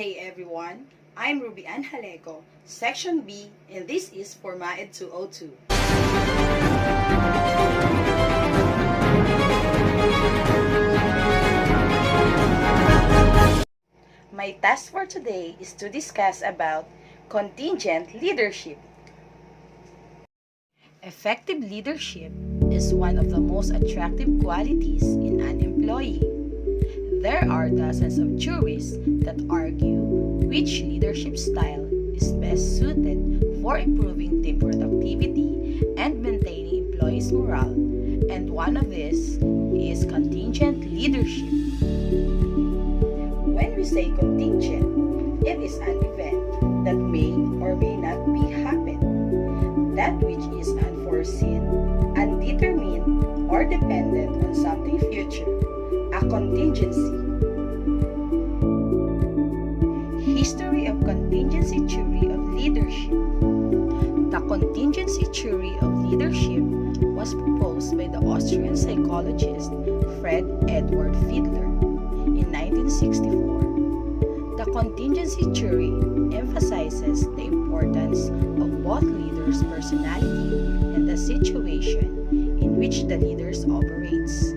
day everyone, I'm Ruby Ann Halego, Section B, and this is for MAED 202. My task for today is to discuss about contingent leadership. Effective leadership is one of the most attractive qualities in an employee. There are dozens of theories that argue which leadership style is best suited for improving team productivity and maintaining employees' morale, and one of these is contingent leadership. When we say contingent, it is an event that may or may not be happen. That which is unforeseen, undetermined, or dependent on something future, a contingency. History of contingency theory of leadership. The contingency theory of leadership was proposed by the Austrian psychologist Fred Edward Fiedler in 1964. The contingency theory emphasizes the importance of both leaders' personality and the situation in which the leaders operates.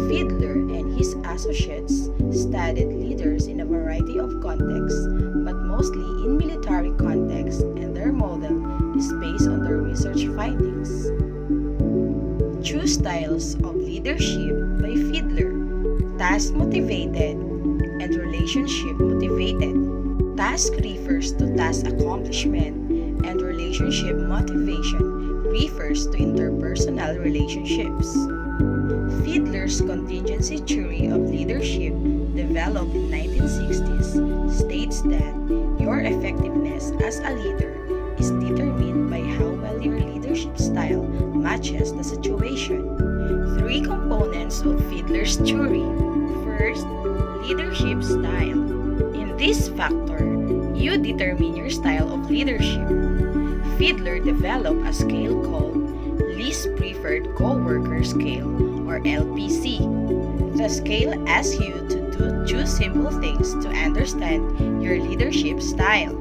Fiedler and his associates studied leaders in a variety of contexts, but mostly in military contexts, and their model is based on their research findings. Two styles of leadership by Fiedler: task-motivated and relationship-motivated. Task refers to task accomplishment, and relationship motivation refers to interpersonal relationships. Fiedler's contingency theory of leadership, developed in 1960s, states that your effectiveness as a leader is determined by how well your leadership style matches the situation. Three components of Fiedler's theory. First, leadership style. In this factor, you determine your style of leadership. Fiedler developed a scale called Least Preferred Coworker Scale, or LPC. The scale asks you to do two simple things to understand your leadership style.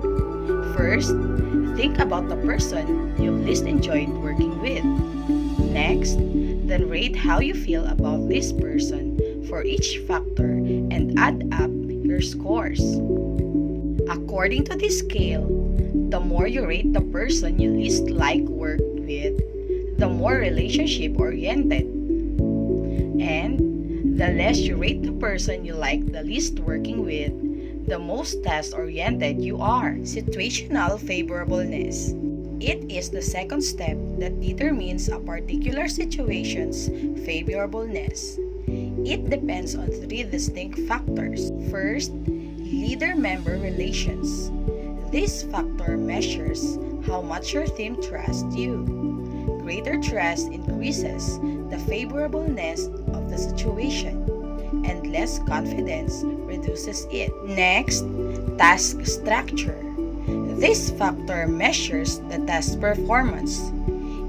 First, think about the person you've least enjoyed working with. Next, then rate how you feel about this person for each factor and add up your scores. According to this scale, the more you rate the person you least like work with, the more relationship-oriented. And the less you rate the person you like the least working with, the most task-oriented you are. Situational favorableness. It is the second step that determines a particular situation's favorableness. It depends on three distinct factors. First, leader-member relations. This factor measures how much your team trusts you. Greater trust increases the favorableness of the situation, and less confidence reduces it. Next, task structure. This factor measures the task performance.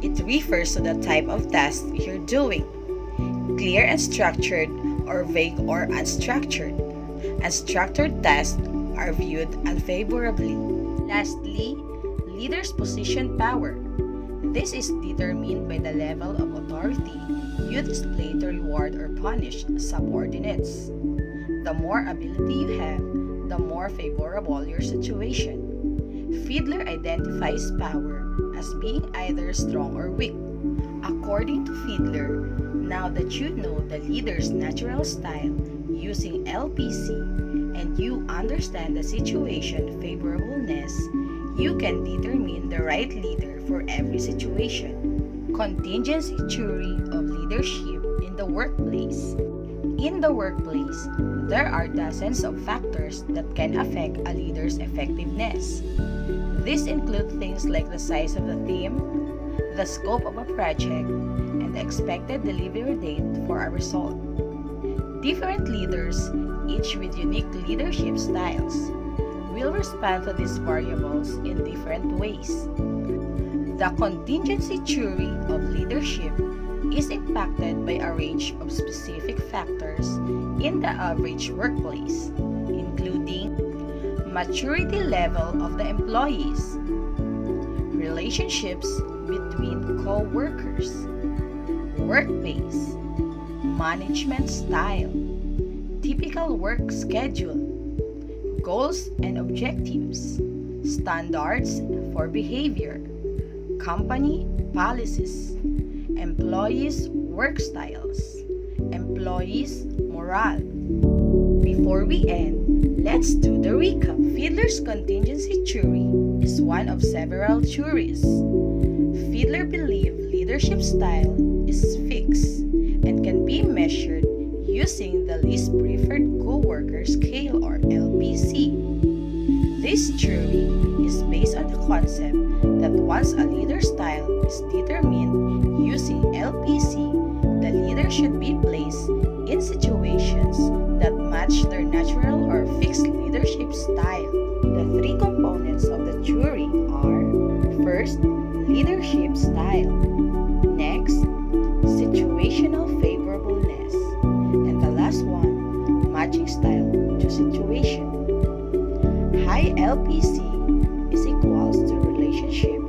It refers to the type of task you're doing: clear and structured, or vague or unstructured. Unstructured tasks are viewed unfavorably. Lastly, leader's position power. This is determined by the level of authority you display to reward or punish subordinates. The more ability you have, the more favorable your situation. Fiedler identifies power as being either strong or weak. According to Fiedler, now that you know the leader's natural style using LPC and you understand the situation favorableness, you can determine the right leader for every situation. Contingency theory of leadership in the workplace. In the workplace, there are dozens of factors that can affect a leader's effectiveness. These include things like the size of the team, the scope of a project, and the expected delivery date for a result. Different leaders, each with unique leadership styles, will respond to these variables in different ways. The contingency theory of leadership is impacted by a range of specific factors in the average workplace, including maturity level of the employees, relationships between co-workers, workplace, management style, typical work schedule, goals and objectives, standards for behavior, company policies, employees' work styles, employees' morale. Before we end, let's do the recap. Fiedler's contingency theory is one of several theories. Fiedler believed leadership style is fixed and can be measured using the least preferred co-worker scale or LPC. This theory is based on the concept that once a leader's style is determined using LPC, the leader should be placed in situations that match their natural or fixed leadership style. The three components of the theory are: first, leadership style; next, situational favorableness; and the last one, matching style to situation. High LPC is equals to relationship